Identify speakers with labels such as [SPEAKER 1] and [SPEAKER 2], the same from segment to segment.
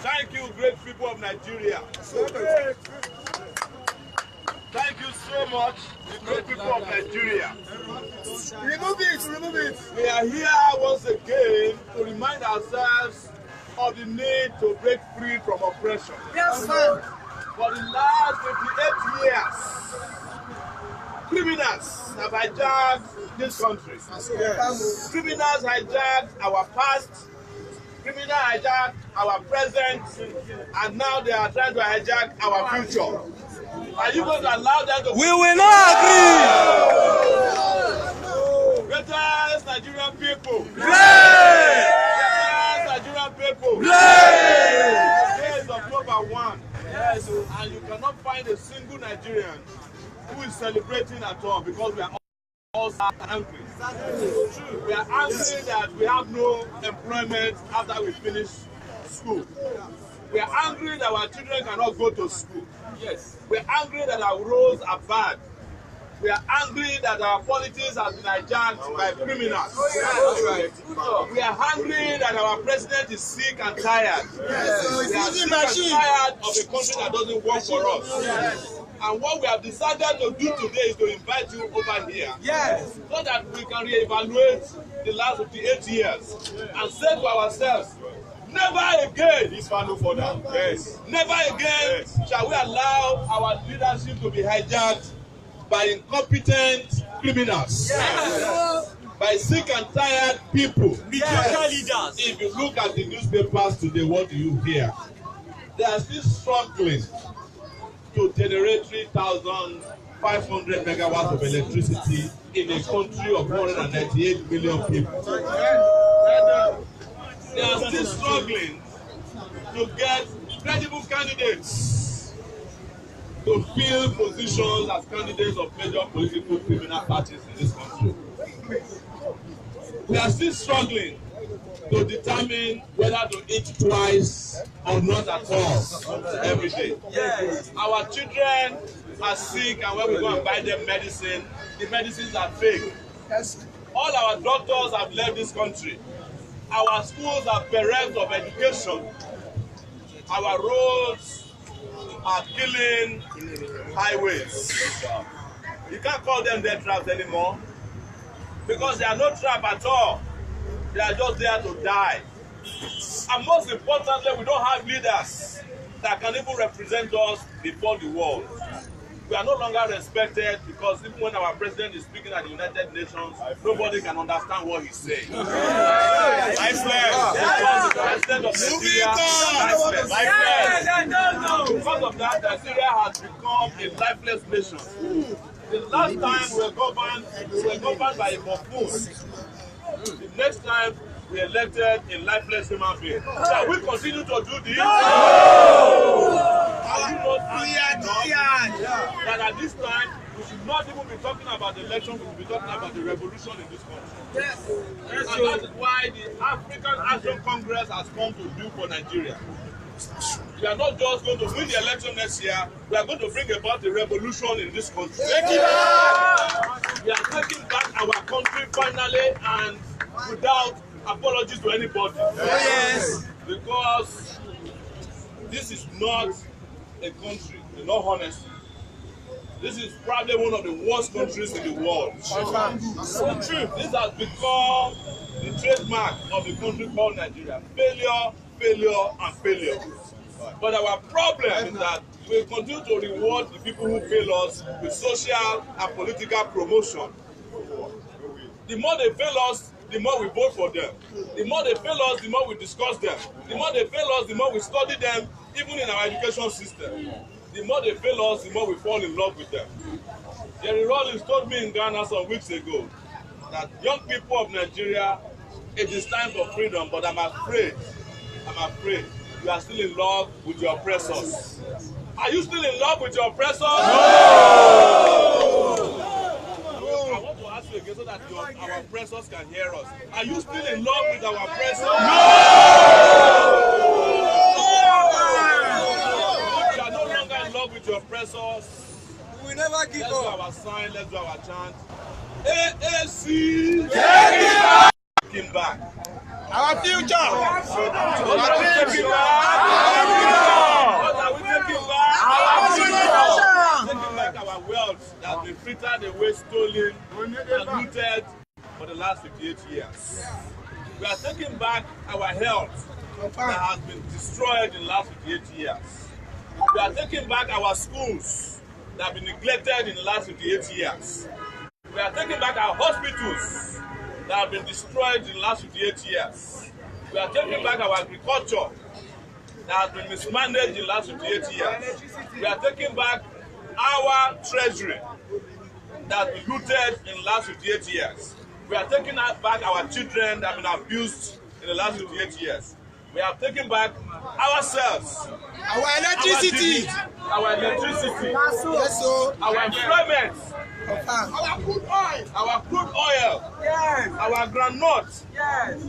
[SPEAKER 1] Thank you, great people of Nigeria. Thank you so much, the great people of Nigeria.
[SPEAKER 2] Remove it.
[SPEAKER 1] We are here once again to remind ourselves of the need to break free from oppression.
[SPEAKER 2] Yes, sir.
[SPEAKER 1] For the last 58 years, criminals have hijacked this country.
[SPEAKER 2] Yes.
[SPEAKER 1] Criminals hijacked our past. Criminals hijacked our present, and now they are trying to hijack our future. Are you going to allow them to?
[SPEAKER 3] We will not agree.
[SPEAKER 1] Greatest Nigerian people.
[SPEAKER 3] Great.
[SPEAKER 1] Greatest Nigerian people.
[SPEAKER 3] Great.
[SPEAKER 1] Today is October 1. Yes. And you cannot find a single Nigerian who is celebrating at all because we are all angry. We are angry that we have no employment after we finish school. We are angry that our children cannot go to school. Yes. We are angry that our roads are bad. We are angry that our politics has been hijacked by criminals.
[SPEAKER 2] Yes.
[SPEAKER 1] We are angry that our president is sick and tired.
[SPEAKER 2] Yes.
[SPEAKER 1] We are sick and tired of a country that doesn't work for us. Yes. And what we have decided to do today is to invite you over here.
[SPEAKER 2] Yes.
[SPEAKER 1] So that we can reevaluate the last 58 years and say to ourselves, never again is value for that. Yes. Never again shall we allow our leadership to be hijacked by incompetent criminals.
[SPEAKER 2] Yes.
[SPEAKER 1] By sick and tired people.
[SPEAKER 3] Mediocre leaders.
[SPEAKER 1] If you look at the newspapers today, what do you hear? They are still struggling to generate 3,500 megawatts of electricity in a country of 198 million people. They are still struggling to get credible candidates to fill positions as candidates of major political criminal parties in this country. We are still struggling to determine whether to eat twice or not at all every day.
[SPEAKER 3] Yes.
[SPEAKER 1] Our children are sick, and when we go and buy them medicine, the medicines are fake.
[SPEAKER 2] Yes.
[SPEAKER 1] All our doctors have left this country. Our schools are bereft of education. Our roads are killing highways. You can't call them death traps anymore because they are no trap at all. They are just there to die. And most importantly, we don't have leaders that can even represent us before the world. We are no longer respected because even when our president is speaking at the United Nations, nobody can understand what he's saying. Lifeless. Because the president of Nigeria is lifeless. Because of that, Nigeria has become a lifeless nation. The last time we were governed by a buffoon. The next time we elected a lifeless human being. Shall we continue to do this? No! Are you not that at this time we should not even be talking about the election, we should be talking about the revolution in this country? Yes. And that is why the African Action Congress has come to do for Nigeria. We are not just going to win the election next year, we are going to bring about a revolution in this country. We are taking back our country finally and without apologies to anybody.
[SPEAKER 3] Yes.
[SPEAKER 1] Because this is not a country, in all honesty. This is probably one of the worst countries in the world. So true. This has become the trademark of the country called Nigeria. Failure, failure, and failure. But our problem is that we continue to reward the people who fail us with social and political promotion. The more they fail us, the more we vote for them. The more they fail us, the more we discuss them. The more they fail us, the more we study them, even in our education system. The more they fail us, the more we fall in love with them. Jerry Rawlings told me in Ghana some weeks ago that young people of Nigeria, it is time for freedom, but I'm afraid you are still in love with your oppressors. Are you still in love with your oppressors? No! I want to ask you again so that our oppressors can hear us. Are you still in love with our oppressors? No! If you are no longer in love with your oppressors,
[SPEAKER 2] We will never give
[SPEAKER 1] let's do
[SPEAKER 2] up.
[SPEAKER 1] our sign, let's do our chant. AAC! Take him back! back?
[SPEAKER 2] Our future.
[SPEAKER 1] What are we taking back? What are we taking back? Taking back our wealth that has been frittered away, stolen, and looted for the last 58 years. We are taking back our health that has been destroyed in the last 58 years. We are taking back our schools that have been neglected in the last 58 years. We are taking back our hospitals that have been destroyed in the last 58 years. We are taking back our agriculture that has been mismanaged in the last 58 years. We are taking back our treasury that has been looted in the last 58 years. We are taking back our children that have been abused in the last 58 years. We have taken back ourselves,
[SPEAKER 2] Our electricity.
[SPEAKER 1] our electricity,
[SPEAKER 2] Yes, so.
[SPEAKER 1] our employment,
[SPEAKER 2] Our crude oil.
[SPEAKER 1] our crude oil,
[SPEAKER 2] Yes.
[SPEAKER 1] our groundnut,
[SPEAKER 2] Yes.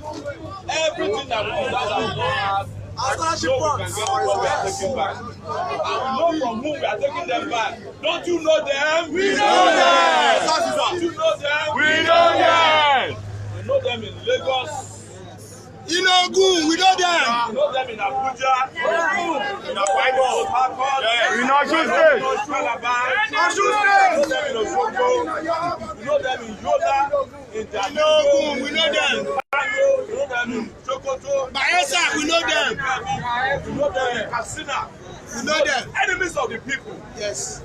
[SPEAKER 1] everything that we deserve that we don't have.
[SPEAKER 2] Our
[SPEAKER 1] We know we can get what we are taking back. And we know from whom we are taking them back. Don't you know them?
[SPEAKER 3] We know them.
[SPEAKER 1] Don't you know them?
[SPEAKER 3] We know them.
[SPEAKER 1] We know them in Lagos.
[SPEAKER 2] Iin Lagos, we know them.
[SPEAKER 1] We know them in Abuja. In Akwa Ibom, Harcourt.
[SPEAKER 3] In Osun State.
[SPEAKER 1] In Calabar.
[SPEAKER 2] Osun
[SPEAKER 1] We
[SPEAKER 2] State.
[SPEAKER 1] know them in Osogbo. We know them in Yola. In
[SPEAKER 2] Iin Lagos, we know them.
[SPEAKER 1] We know them in Sokoto.
[SPEAKER 2] Bayelsa, we know them.
[SPEAKER 1] We know them in Katsina.
[SPEAKER 2] We know them.
[SPEAKER 1] Enemies of the people.
[SPEAKER 2] Yes.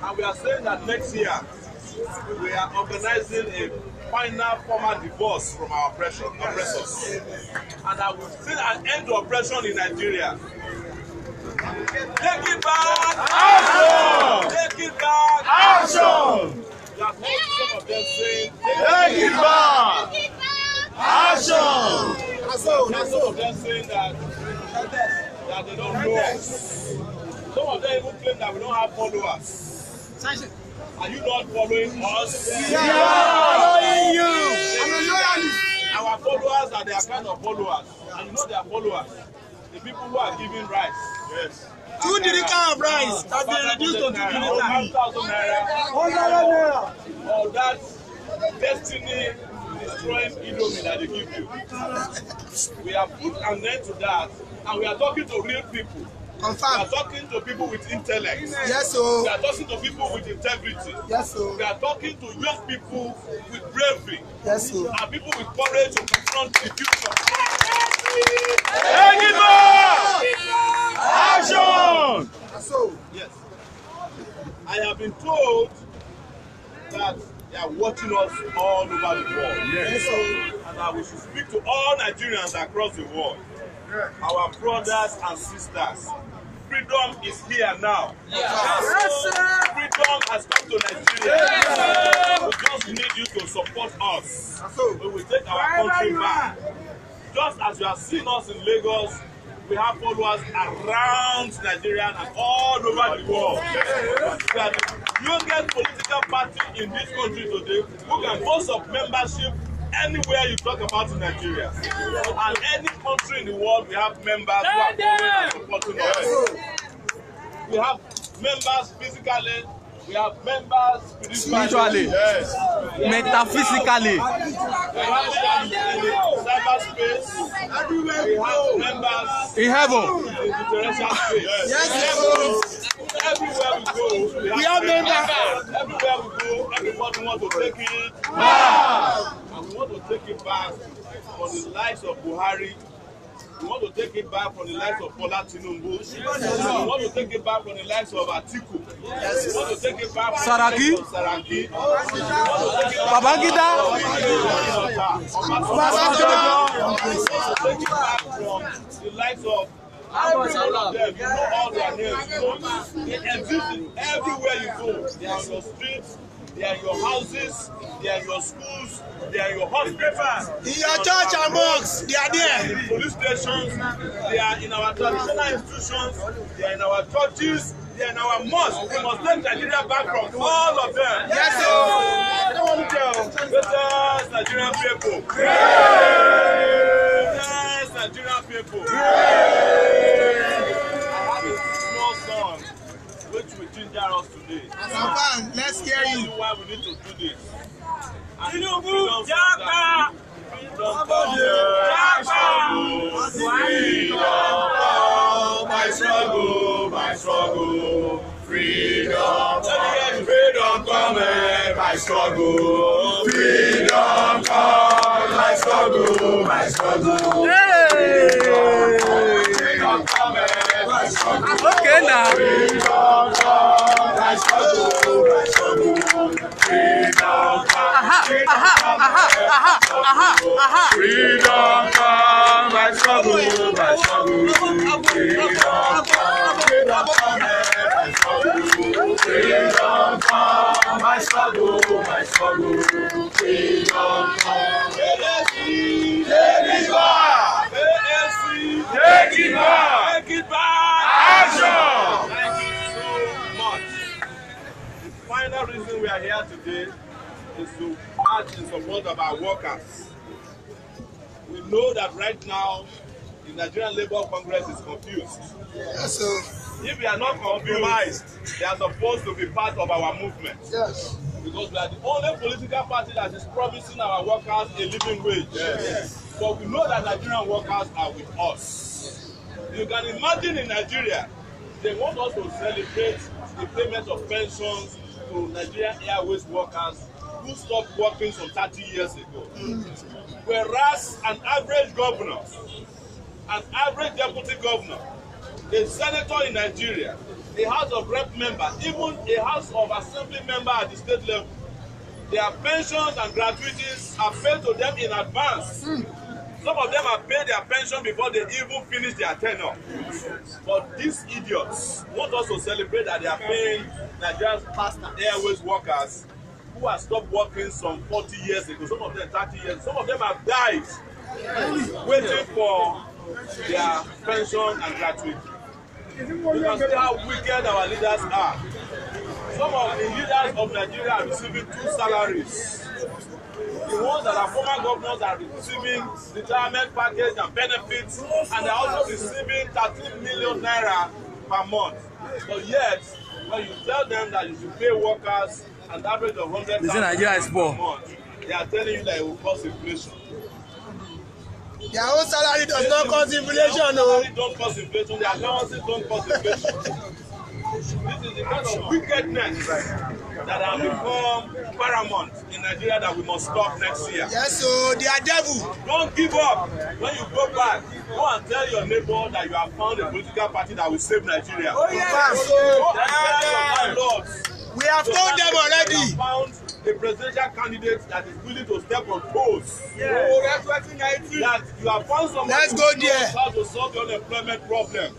[SPEAKER 1] And we are saying that next year we are organizing a final formal divorce from our oppressors. And that will see an end to oppression in Nigeria. Take it back!
[SPEAKER 3] Action!
[SPEAKER 1] Take it back!
[SPEAKER 3] Action!
[SPEAKER 1] You have heard some of them saying,
[SPEAKER 3] Take it back! Action!
[SPEAKER 1] some of them saying that they don't know us. Some of them even claim that we don't have followers. Are you not following us?
[SPEAKER 3] We are following you!
[SPEAKER 2] I'm a loyalist.
[SPEAKER 1] Our followers are their kind of followers. And you know they are followers. The people who are giving rice. Yes.
[SPEAKER 2] 2 dirham of rice has been reduced to 2 dirham.
[SPEAKER 1] 1,000 naira.
[SPEAKER 2] 100 naira.
[SPEAKER 1] Or that destiny destroying Indomie that they give you. We have put an end to that, and we are talking to real people. We are
[SPEAKER 2] Confirm.
[SPEAKER 1] talking to people with intellect.
[SPEAKER 2] Yes, so.
[SPEAKER 1] We are talking to people with integrity.
[SPEAKER 2] Yes, so.
[SPEAKER 1] We are talking to young people with bravery.
[SPEAKER 2] Yes, so.
[SPEAKER 1] And people with courage to confront the future.
[SPEAKER 3] Take it back! Action!
[SPEAKER 2] So.
[SPEAKER 1] Yes. I have been told that they are watching us all over the world.
[SPEAKER 2] Yes, so.
[SPEAKER 1] And that we should speak to all Nigerians across the world. Our brothers and sisters. Freedom is here now. Freedom has come to Nigeria. We just need you to support us. We will take our country back. Just as you have seen us in Lagos, we have followers around Nigeria and all over the world. We are the youngest political party in this country today who can boast of membership anywhere you talk about in Nigeria. And any country in the world, we have members who are following and supporting us. We have members physically, we have members
[SPEAKER 3] Spiritually.
[SPEAKER 1] yes.
[SPEAKER 3] Metaphysically.
[SPEAKER 1] We have them in the cyberspace.
[SPEAKER 2] Everywhere
[SPEAKER 1] We
[SPEAKER 2] we
[SPEAKER 1] have
[SPEAKER 2] go.
[SPEAKER 1] members
[SPEAKER 3] In heaven.
[SPEAKER 1] in the terrestrial space.
[SPEAKER 2] Yes,
[SPEAKER 1] Everywhere we go,
[SPEAKER 2] we have members.
[SPEAKER 1] Everywhere we go, everybody wants to take it back. And we want to take it back for the likes of Buhari. We want to take it back from the likes of Bola Tinubu. We want to take it back from the likes of Atiku. We want to take it back from
[SPEAKER 3] Saraki.
[SPEAKER 1] the likes of Saraki. We want to take it back
[SPEAKER 3] Babangida.
[SPEAKER 1] take it back from the likes of every one of them. You know all their names. You know, they exist everywhere you go. They are on your streets, they are in your houses, they are in your schools, they are in your hospitals.
[SPEAKER 2] In your church and mosques, they are there.
[SPEAKER 1] In police stations, they are in our traditional institutions, they are in our churches, they are in our mosques. We must take Nigeria back from all of them.
[SPEAKER 2] Yes, sir.
[SPEAKER 1] I don't want to tell. Greatest Nigerian people. Greatest Nigerian people. I have a small song which will ginger us today.
[SPEAKER 2] Confirm. Let's hear
[SPEAKER 1] Tell
[SPEAKER 2] you.
[SPEAKER 1] you why we need to do this. And
[SPEAKER 3] Tinubu,
[SPEAKER 1] it's a freedom song that My struggle, my struggle, freedom. Freedom come, my struggle, freedom come, my struggle, my struggle. Freedom come, my struggle.
[SPEAKER 3] Okay now.
[SPEAKER 1] Freedom come, my struggle, my struggle. Freedom come, freedom come, my struggle, my struggle. Freedom come, freedom come, freedom come, my struggle, my struggle. Freedom come. Take it back. Take it back. Take it back. Action. Thank you so much. The final reason we are here today is to march in support of our workers. We know that right now the Nigerian Labour Congress is confused.
[SPEAKER 2] Yes, sir.
[SPEAKER 1] If we are not compromised, they are supposed to be part of our movement.
[SPEAKER 2] Yes.
[SPEAKER 1] Because we are the only political party that is promising our workers a living wage. Yes. But we know that Nigerian workers are with us. You can imagine in Nigeria, they want us to celebrate the payment of pensions to Nigerian Airways workers who stopped working some 30 years ago. Whereas an average governor, an average deputy governor, a senator in Nigeria, a House of Rep member, even a House of Assembly member at the state level, their pensions and gratuities are paid to them in advance. Some of them have paid their pension before they even finish their tenure. But these idiots want us to celebrate that they are paying Nigerian Airways workers who have stopped working some 40 years ago, some of them 30 years. Some of them have died waiting for their pension and gratuity. You can see how wicked our leaders are. Some of the leaders of Nigeria are receiving 2 salaries. The ones that are former governors are receiving retirement package and benefits, and they are also receiving 13 million naira per month. But yet, when you tell them that you should pay workers an average of 100,000 per month, they are telling you that it will cause inflation.
[SPEAKER 2] Their own salary does not cause inflation, no.
[SPEAKER 1] Their salary don't cause inflation. Their allowances don't cause inflation. This is the kind of wickedness that has become paramount in Nigeria that we must stop next year.
[SPEAKER 2] Yes, so they are devil.
[SPEAKER 1] Don't give up. When you go back, go and tell your neighbor that you have found a political party that will save Nigeria.
[SPEAKER 2] Oh, yes.
[SPEAKER 1] Go and tell your landlords.
[SPEAKER 2] We have told them already.
[SPEAKER 1] You have found a presidential candidate that is willing to step on toes.
[SPEAKER 2] Yeah.
[SPEAKER 1] That you have found someone
[SPEAKER 2] Let's go
[SPEAKER 1] who
[SPEAKER 2] there.
[SPEAKER 1] knows how to solve the unemployment problem.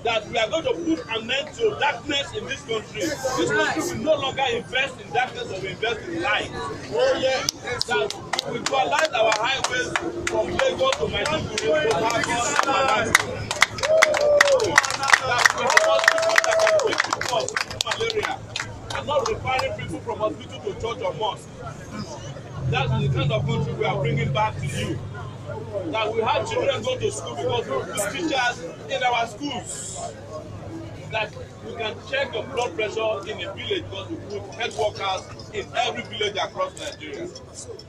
[SPEAKER 1] That we are going to put an end to darkness in this country. This country will no longer invest in darkness, but will invest in light. Oh yeah. That we will equalize our highways from Lagos to Maiduguri to Lagos to Malawi. That we have hospitals that can treat people of malaria and not referring people from hospital to church or mosque. That's the kind of country we are bringing back to you. That we have children go to school because we have teachers in our schools. That we can check your blood pressure in a village because we put health workers in every village across Nigeria.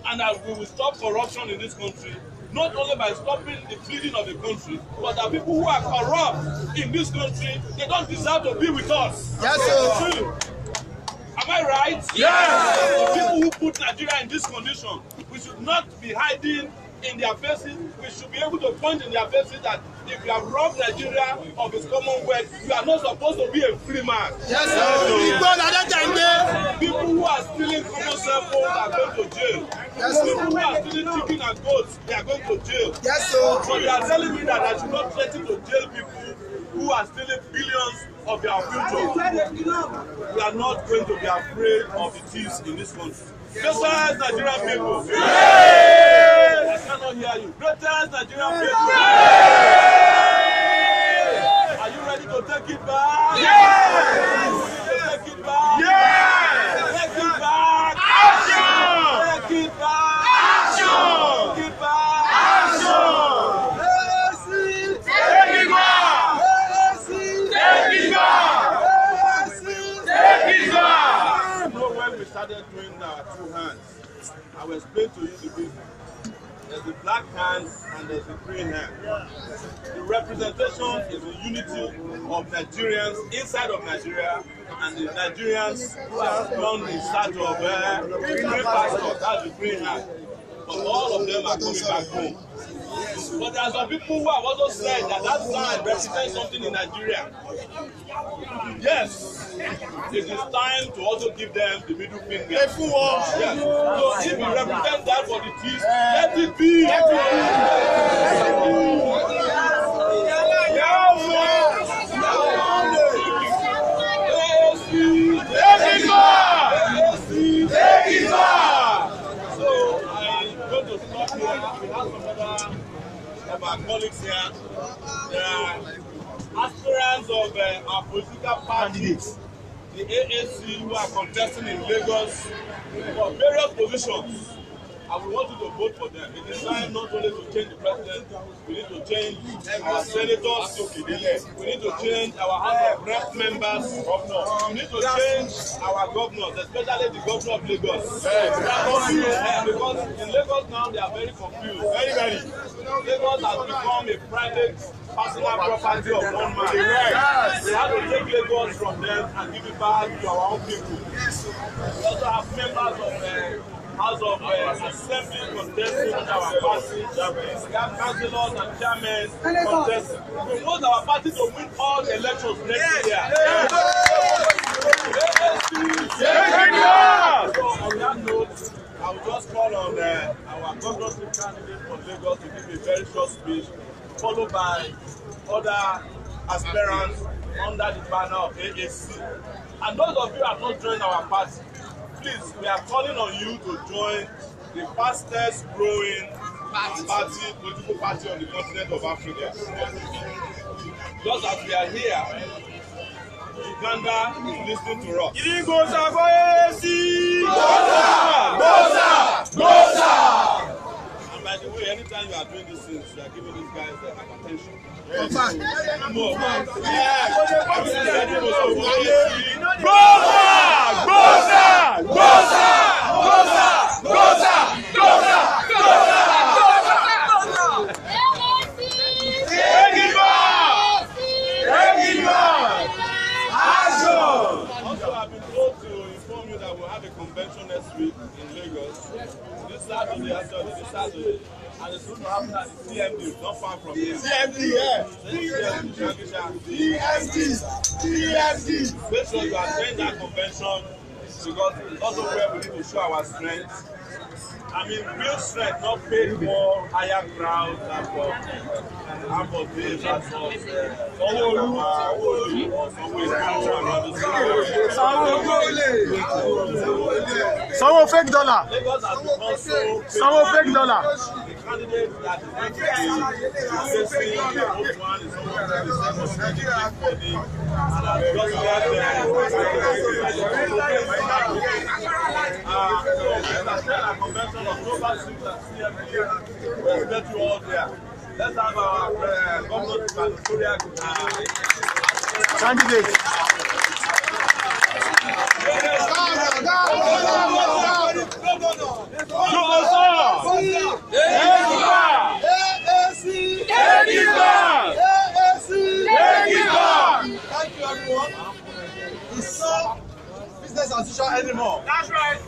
[SPEAKER 1] And that we will stop corruption in this country, not only by stopping the bleeding of the country, but that people who are corrupt in this country, they don't deserve to be with us.
[SPEAKER 2] Yes, sir.
[SPEAKER 1] Am I right? Yes. The people who put Nigeria in this condition, we should not be hiding in their faces. We should be able to point in their faces that if you have robbed Nigeria of its commonwealth, you are not supposed to be a free man.
[SPEAKER 2] Yes, sir.
[SPEAKER 1] People who are stealing common cell phones are going to jail.
[SPEAKER 2] Yes, sir.
[SPEAKER 1] People who are stealing chicken and goats, they are going to jail.
[SPEAKER 2] Yes, sir.
[SPEAKER 1] So they are telling me that I should not threaten to jail people who are stealing billions of their future. We are not going to be afraid of the thieves in this country. Greatest Nigerian people. I cannot hear you. Greatest Nigerian people. Are you ready to take it back? Yes. Take it back. Yes. Take it back. Action. Take it back. Action. Take it back. Action. Take it back. Take it back. Take it back. You know when we started doing our 2 hands, I will explain to you the reason. black hands and there's a green hand. The representation is the unity of Nigerians inside of Nigeria and the Nigerians who have gone in search of green passport, that's the green hand. But all of them are coming back home. But there are some people who have also said that that sign represents something in Nigeria. Yes, it is time to also give them the middle finger. Yes. So if you represent that for the chiefs, let it be. Of our colleagues here, there are aspirants of our political parties, the AAC, who are contesting in Lagos for various positions, and we want you to vote for them. It is time not only to change the president, we need to change our senators, we need to change our House of Rep members, we need to change our governors, especially the governor of Lagos. Because in Lagos now they are very confused, very. Lagos has become a private personal property of one man. We have to take Lagos from them and give it back to our own people. We also have members of House of Assembly contesting with our party. We have councillors and chairmen contesting. We want our party to win all the elections next year. So on that note, I will just call on our governorship candidate for Lagos to give a very short speech, followed by other aspirants under the banner of AAC. And those of you who have not joined our party, please, we are calling on you to join the fastest growing political party on the continent of Africa. Just as we are here, Uganda is listening to us. And by the way, anytime you are doing these things, you are giving these guys attention. Convention next week in Lagos. This Saturday, and it's going to happen at the CMD, not far from here. CMD, yeah. CMD. Make sure you attend that convention because it's also where we need to show our strength. I mean, real strength, not paid for higher crowds and for days and for
[SPEAKER 2] Someone fake dollar. Someone fake dollar.
[SPEAKER 1] The candidate that is going to be facing the vote one is someone that is going to be and I'm just our convention October 6th at CMD. We'll get you all there. Let's have our governor
[SPEAKER 2] candidate.
[SPEAKER 1] Thank you, everyone. It's not business as usual anymore. That's right.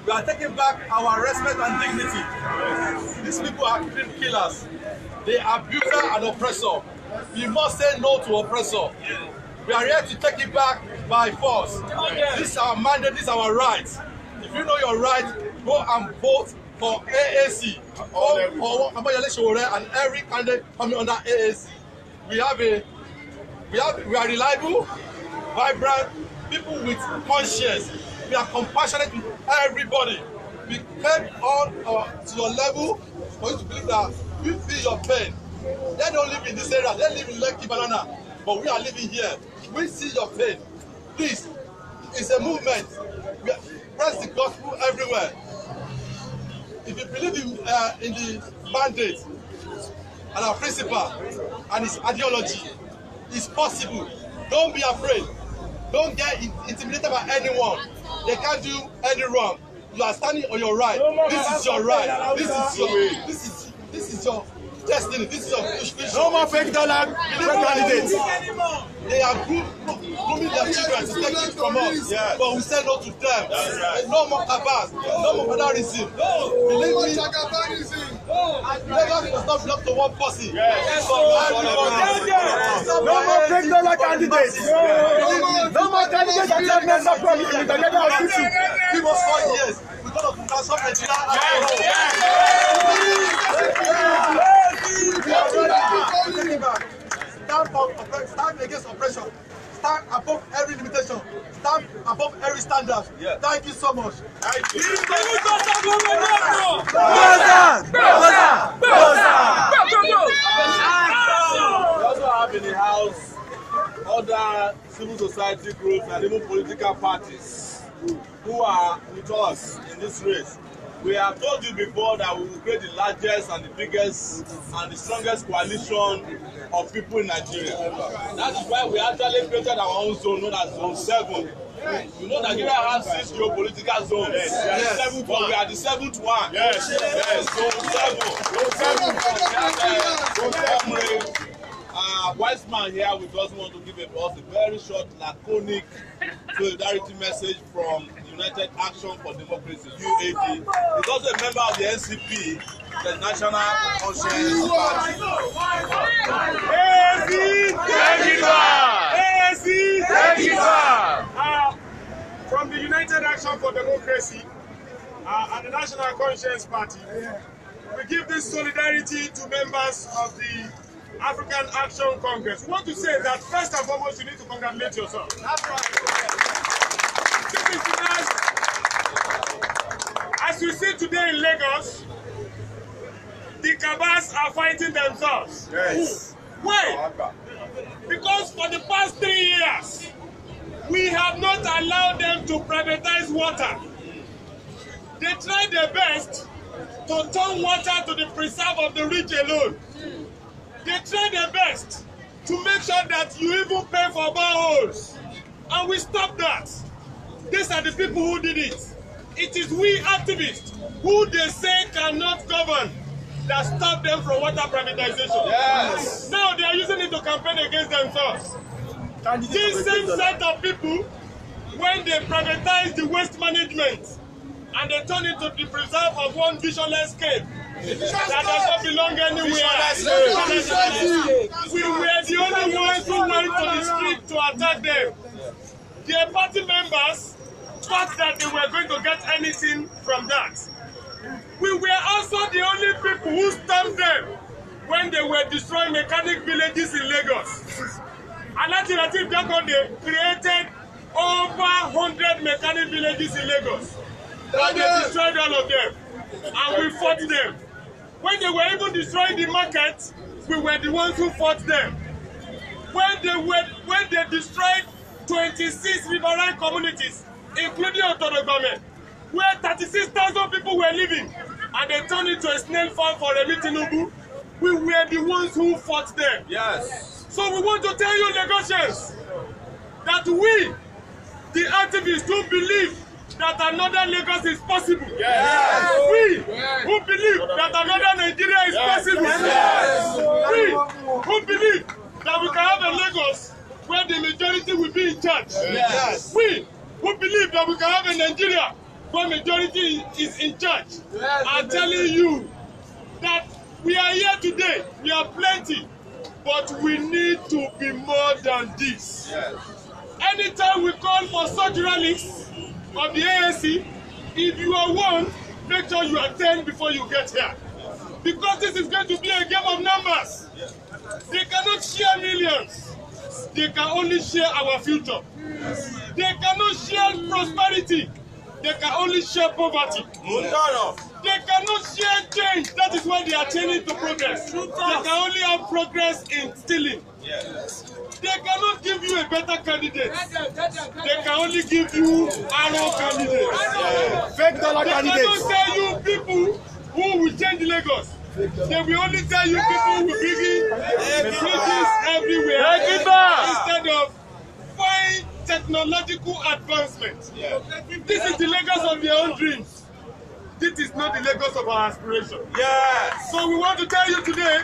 [SPEAKER 1] We are taking back our respect and dignity. These people are crime killers. They are abuser and oppressor. We must say no to oppressor. We are here to take it back by force. This is our mandate, this is our right. If you know your right, go and vote for AAC or Omoyele Sowore and every candidate coming under AAC. We are reliable, vibrant, people with conscience. We are compassionate with everybody. We came on to your level for you to believe that you feel your pain. They don't live in this area, they live in Lekki Banana, but we are living here. We see your pain. Please, it's a movement. We press the gospel everywhere. If you believe in the mandate and our principle and its ideology, it's possible. Don't be afraid. Don't get intimidated by anyone. They can't do any wrong. You are standing on your right. This is your right. This this is your destiny. This is your vision.
[SPEAKER 2] No more fake dollar candidates.
[SPEAKER 1] They are grooming their children to take it from us. Yes. But we say no to them. Right. No more cabals. No more federalism. Believe me, Lagos does not belong to one person. Yes.
[SPEAKER 2] No more fake dollar candidates. No more candidates that have never promised in the Lagos city.
[SPEAKER 1] Give us 4 years. We're going to transform Nigeria as a whole. Stand against oppression. Stand above every limitation. Stand above every standard. Yeah. Thank you so much. Thank you. We also have in the house other civil society groups and even political parties who are with us in this race. We have told you before that we will create the largest and the biggest and the strongest coalition of people in Nigeria. That is why we actually created our own zone known as Zone 7. You know Nigeria has 6 geopolitical zones. Yes. But we are the 7th one. Yes. Zone 7. Wise man here, we just want to give us a very short, laconic solidarity message from United Action for Democracy, UAD. He's also a member of the NCP, the National Conscience Party.
[SPEAKER 2] From the United Action for Democracy and the National Conscience Party, we give this solidarity to members of the African Action Congress. We want to say that first and foremost, you need to congratulate yourself. That's right. As you see today in Lagos, the cabals are fighting themselves. Yes. Why? Because for the past 3 years, we have not allowed them to privatize water. They tried their best to turn water to the preserve of the rich alone. They tried their best to make sure that you even pay for boreholes. And we stopped that. These are the people who did it. It is we activists who they say cannot govern that stop them from water privatization. Yes. Now they are using it to campaign against themselves. This same set of people, when they privatize the waste management and they turn it to the preserve of one visionless cave that does not belong anywhere. We were the only ones who went to the street to attack them. Their party members thought that they were going to get anything from that. We were also the only people who stopped them when they were destroying mechanic villages in Lagos. Alternative Jakonde created over 100 mechanic villages in Lagos. And they destroyed all of them. And we fought them. When they were even destroying the market, we were the ones who fought them. When they destroyed 26 riverine communities, including Otodogbame, where 36,000 people were living, and they turned it to a snail farm for Remi Tinubu, we were the ones who fought them. Yes. So we want to tell you, Lagosians, that we, the activists who believe that another Lagos is possible. Yes. We who believe that another Nigeria is possible. Yes. We who believe that we can have a Lagos where the majority will be in charge. Yes. We who believe that we can have a Nigeria where majority is in charge. Yes. I'm telling you that we are here today. We are plenty, but we need to be more than this. Yes. Anytime we call for such rallies of the ANC, if you are one, make sure you are 10 before you get here. Because this is going to be a game of numbers. They cannot share millions. They can only share our future. They cannot share prosperity. They can only share poverty. They cannot share change. That is why they are changing to progress. They can only have progress in stealing. They cannot give you a better candidate. They can only give you arrow candidates. Fake dollar candidates.
[SPEAKER 1] They cannot tell you people who will change Lagos. They will only tell you people who will bring bridges everywhere instead of fine technological advancement. This is the Lagos of their own dreams.
[SPEAKER 2] this is not the Lagos of our aspiration.
[SPEAKER 1] Yes.
[SPEAKER 2] So we want to tell you today,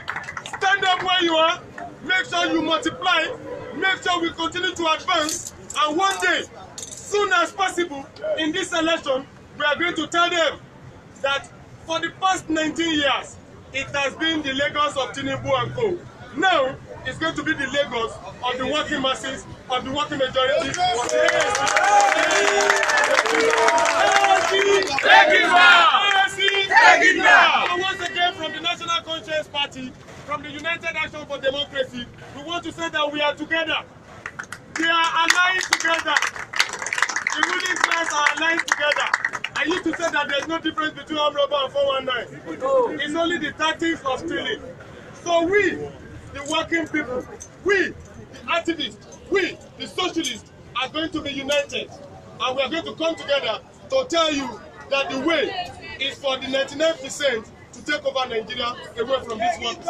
[SPEAKER 2] stand up where you are, make sure you multiply, make sure we continue to advance, and one day, soon as possible, in this election, we are going to tell them that for the past 19 years, it has been the Lagos of Tinubu and Co. Now, it's going to be the Lagos of the working masses, of the working majority. And once again, from the National Conscience Party, from the United Action for Democracy, we want to say that we are together. We are aligned together. The ruling class are aligned together. I used to say that there's no difference between armed robber and 419. It's only the tactics of stealing. So we, the working people, we, the activists, we, the socialists, are going to be united. And we are going to come together to tell you that the way is for the 99% to take over Nigeria away from this 1%.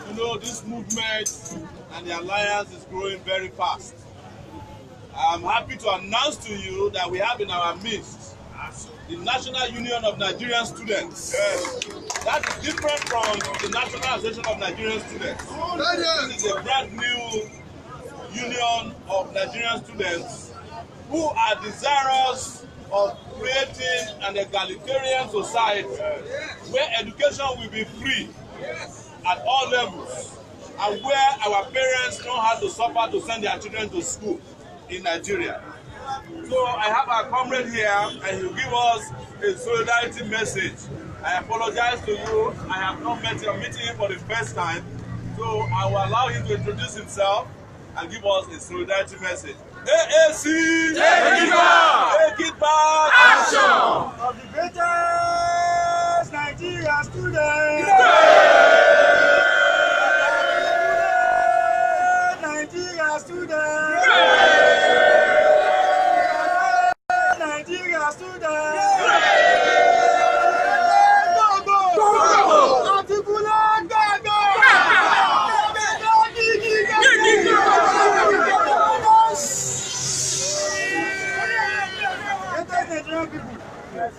[SPEAKER 1] You know, this movement and the alliance is growing very fast. I'm happy to announce to you that we have in our midst the National Union of Nigerian Students. Yes. That is different from the National Association of Nigerian Students. This is a brand new union of Nigerian students who are desirous of creating an egalitarian society where education will be free at all levels and where our parents don't have to suffer to send their children to school in Nigeria. So I have our comrade here and he will give us a solidarity message. I apologize to you. I have not met him, meeting him for the first time. So I will allow him to introduce himself and give us a solidarity message. AAC! Take it back! Take it back!
[SPEAKER 2] Action! Of the greatest Nigerian students! Nigerian students! Nigerian students!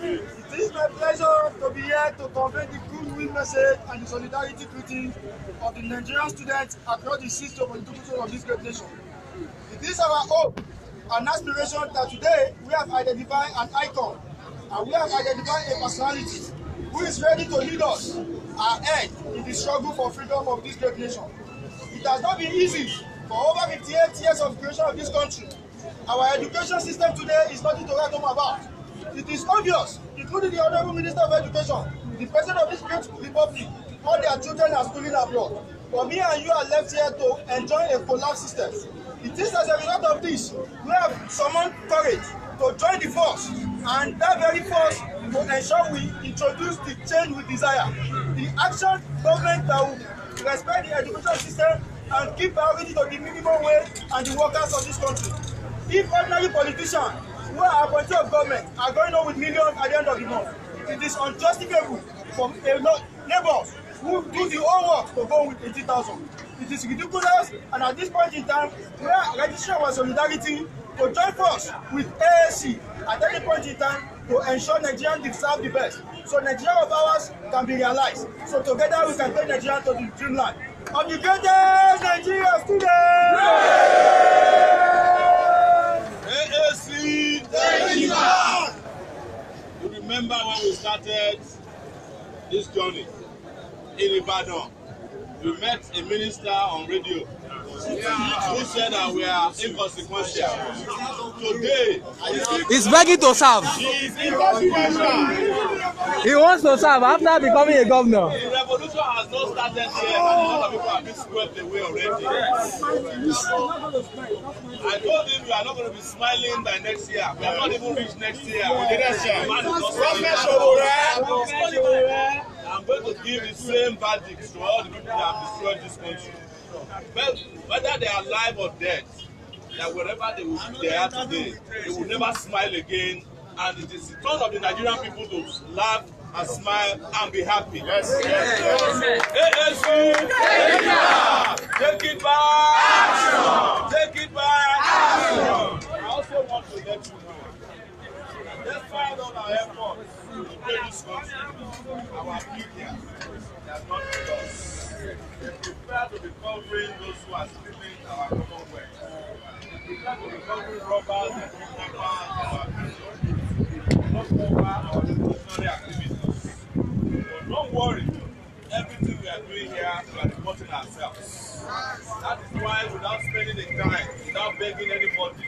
[SPEAKER 2] It is my pleasure to be here to convey the goodwill message and the solidarity greeting of the Nigerian students across the 6 political of this great nation. It is our hope and aspiration that today we have identified an icon and we have identified a personality who is ready to lead us ahead in the struggle for freedom of this great nation. It has not been easy for over 58 years of creation of this country. Our education system today is nothing to write home about. It is obvious, including the Honorable Minister of Education, the President of this great republic, all their children are schooling abroad. But me and you are left here to enjoy a collapsed system. It is as a result of this, we have summoned courage to join the force, and that very force to ensure we introduce the change we desire. The action government that will respect the education system and give priority to the minimum wage and the workers of this country. If ordinary politicians who are appointed of government are going on with millions at the end of the month, it is unjustifiable for neighbors who do the whole work to go with 80,000. It is ridiculous, and at this point in time, we are registering our solidarity to join force with AAC at any point in time to ensure Nigerians deserve the best, so Nigeria of ours can be realized. So together we can take Nigeria to the dreamland of the greatest Nigeria students.
[SPEAKER 1] AAC! You remember when we started this journey in Ibadan? We met a minister on radio who said that we are inconsequential. Today,
[SPEAKER 3] He's begging to serve. He wants to serve after becoming a governor.
[SPEAKER 1] the revolution has not started yet, and a lot of people have been swept away already. I told him we are not going to be smiling by next year. We are not even reached next year. I'm going to give the same verdict to all the people that have destroyed this country. Whether they are alive or dead, that wherever they are today, they will never smile again. And it is the turn of the Nigerian people to laugh and smile and be happy.
[SPEAKER 2] Yes.
[SPEAKER 1] ASC, take it back. Action. Take it back. Action. I also want to let you know, despite all our efforts to build this country, our people, they are not with us. They prefer to be covering those who are stealing our commonwealth. They prefer to be covering robbers and kidnappers in our country. Not cover our revolutionary activities. But don't worry, everything we are doing here, we are reporting ourselves. That is why, without spending the time, without begging anybody,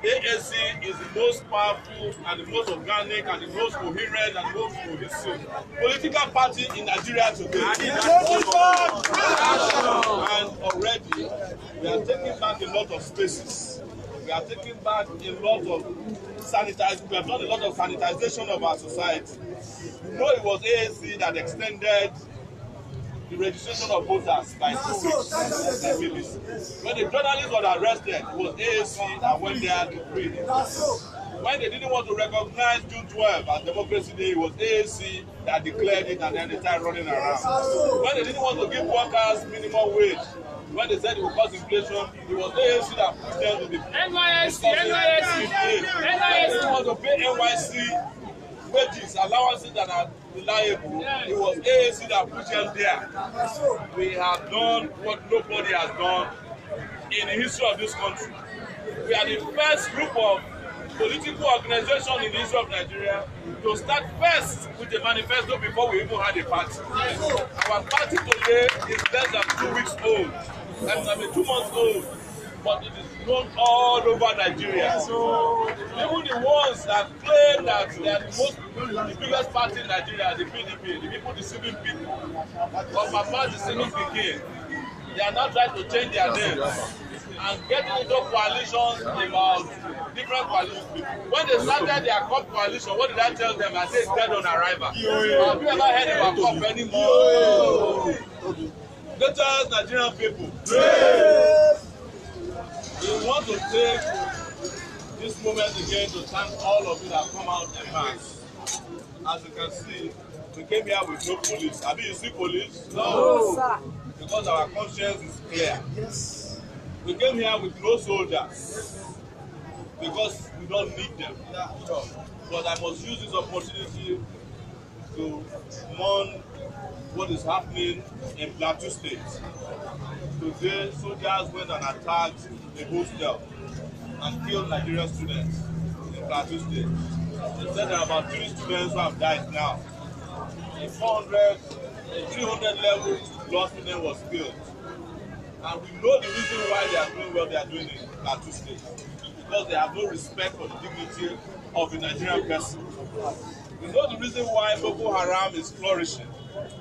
[SPEAKER 1] ASC is the most powerful and the most organic and the most coherent and most cohesive political party in Nigeria today. And already, we are taking back a lot of spaces. We are taking back a lot of sanitization. We have done a lot of sanitization of our society. You know, it was ASC that extended the registration of voters by 2 weeks. When the journalist was arrested, it was ASC that went there to bring it. When they didn't want to recognize June 12 as Democracy Day, it was ASC that declared it and then they started running around. When they didn't want to give workers minimum wage, when they said it would cause inflation, it was ASC that pushed them to the
[SPEAKER 2] NYSC.
[SPEAKER 1] They didn't want to pay NYSC wages, allowances that are reliable. It was ASC that put them there. We have done what nobody has done in the history of this country. We are the first group of political organization in the history of Nigeria to start first with a manifesto before we even had a party. Our party today is less than 2 weeks old. I mean 2 months old. But it is known all over Nigeria. Even the ones that claim that they are the biggest party in Nigeria, the PDP, the people deceiving people, but Mama deceiving Pikin, they are now trying to change their names and getting into coalitions about different coalitions. When they started their COP coalition, what did I tell them? I said it's dead on arrival. Have you ever heard about COP anymore? Let us, Nigerian people. We want to take this moment again to thank all of you that come out en masse. As you can see, we came here with no police. Have you seen police? No, sir. Because our conscience is clear. Yes. We came here with no soldiers because we don't need them. But I must use this opportunity to mourn what is happening in Plateau State. Today, soldiers went and attacked a hostel and killed Nigerian students in Plateau State. They said there are about 3 students who have died now. A 300 level law student was killed. And we know the reason why they are doing what they are doing in Plateau State. Because they have no respect for the dignity of a Nigerian person. We know the reason why Boko Haram is flourishing.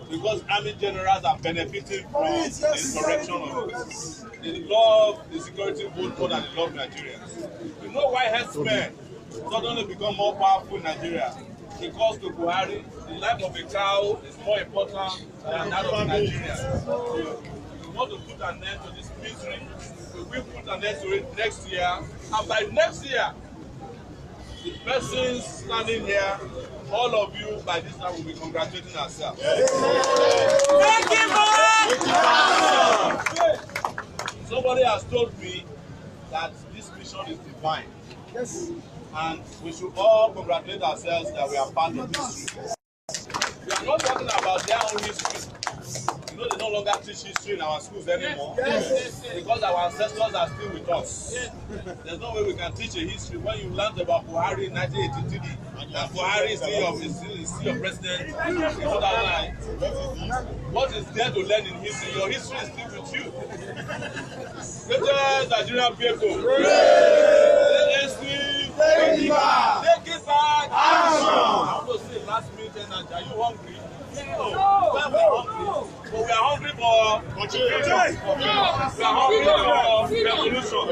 [SPEAKER 1] Because army generals are benefiting from the insurrection of it. They love the security vote more than they love Nigerians. You know why headsmen suddenly become more powerful in Nigeria? Because to Buhari, the life of a cow is more important than that of Nigeria. So we want to put an end to this misery. We will put an end to it next year. And by next year, the persons standing here, all of you by this time will be congratulating ourselves. Thank you, somebody has told me that this mission is divine. Yes. And we should all congratulate ourselves that we are part of history. We are not talking about their own history. You know, they no longer teach history in our schools anymore. Yes. Because our ancestors are still with us. Yes. There's no way we can teach a history. When you learned about Buhari in 1983, and Buhari is still your president in 2009, what is there to learn in history? Your history is still with you. Greatest Nigerian people. Take it back! Take it back! Action! I want to say last minute, are you hungry? No. We are hungry. But we are hungry for change. We are hungry for revolution.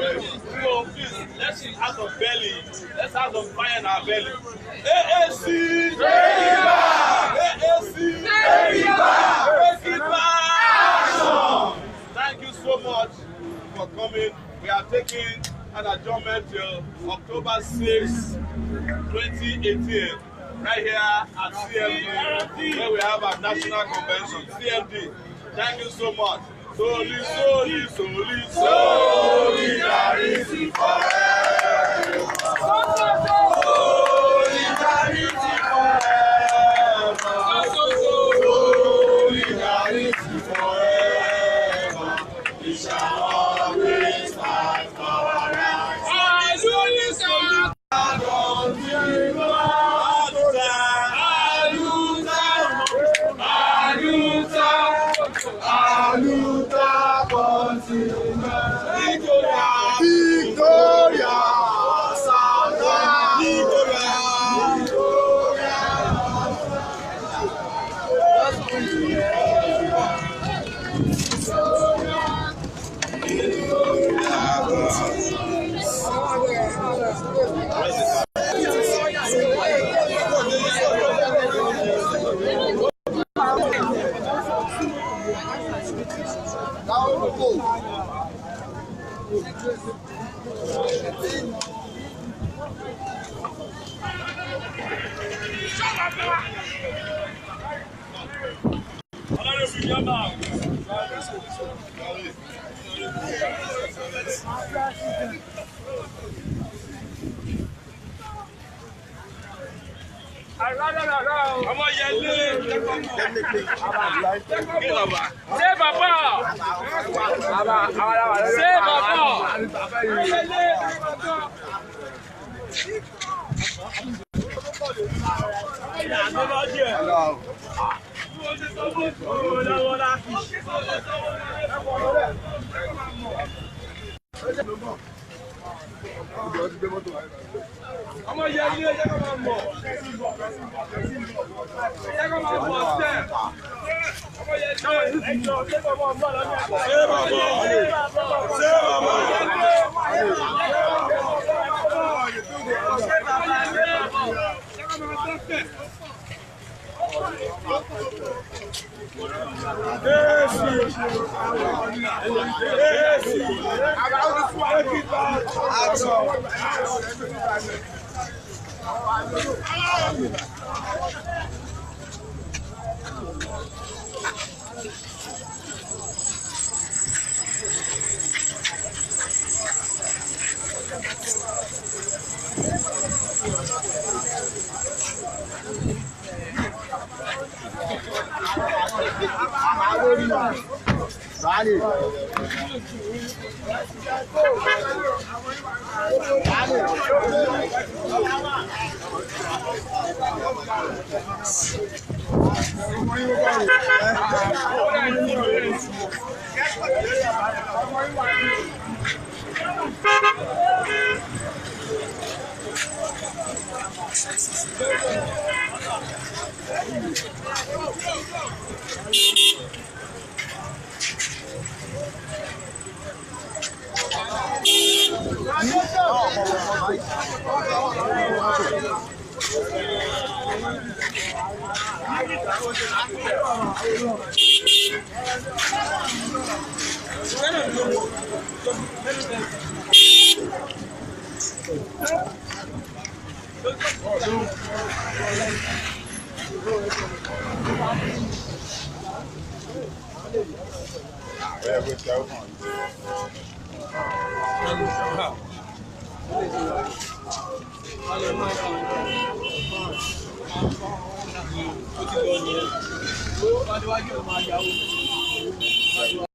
[SPEAKER 1] So please, let's eat out of belly. Let's have some fire in our belly. ASC! Take it back! ASC! Take it back! Take it back! Action! Thank you so much for coming. We are taking an adjournment till October 6, 2018. right here at CMD, where we have our national convention. CMD, thank you so much. Solidarity forever. Solidarity forever. We shall always fight for our rights. Victoria!